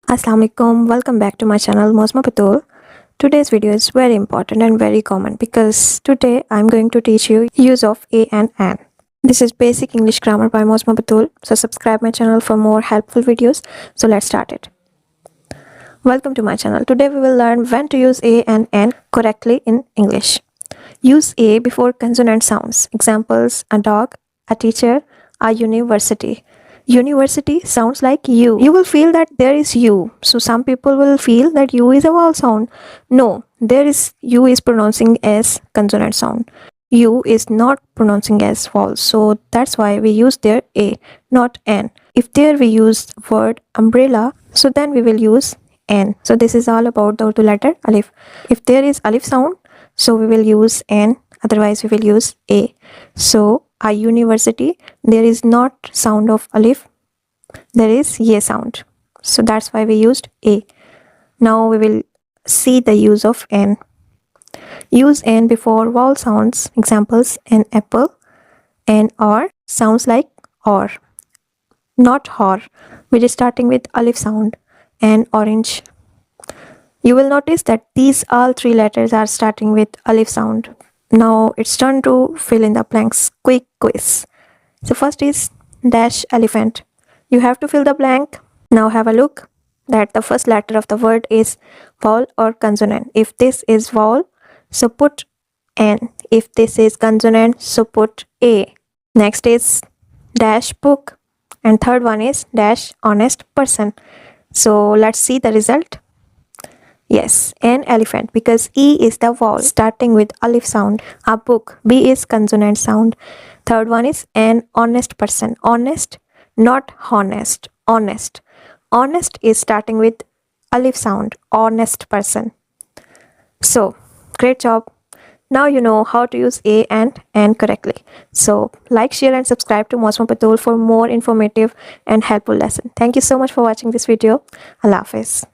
Assalamualaikum, welcome back to my channel Moazama Batool. Today's video is very important and very common because today I'm going to teach you use of a and an. This is basic English grammar by Moazama Batool. So subscribe my channel for more helpful videos. So let's start it. Welcome to my channel. Today we will learn when to use a and an correctly in English. Use a before consonant sounds. Examples: a dog, a teacher, a university. University sounds like you. You will feel that there is you. So some people will feel that you is a vowel sound. No, there is you is pronouncing as consonant sound. You is not pronouncing as vowel. So that's why we use there a, not an. If there we use word umbrella, so then we will use an. So this is all about the Urdu letter alif. If there is alif sound, so we will use an, otherwise we will use a. So a university, there is not sound of alif, there is ye sound. So that's why we used a. Now we will see the use of an. Use an before vowel sounds. Examples: an apple, an or sounds like or, not or, which is starting with alif sound. An orange. You will notice that these all three letters are starting with alif sound. Now it's turn to fill in the blanks. Quick quiz. So first is dash elephant. You have to fill the blank. Now have a look that the first letter of the word is vowel or consonant. If this is vowel, so put an. If this is consonant, so put a. Next is dash book, and third one is dash honest person. So let's see the result. Yes, an elephant, because E is the vowel starting with alif sound. A book, B is consonant sound. Third one is an honest person. Honest, not honest. Honest. Honest is starting with alif sound. Honest person. So, great job. Now you know how to use a and an correctly. So, like, share and subscribe to Moazama Batool for more informative and helpful lesson. Thank you so much for watching this video. Allah Hafiz.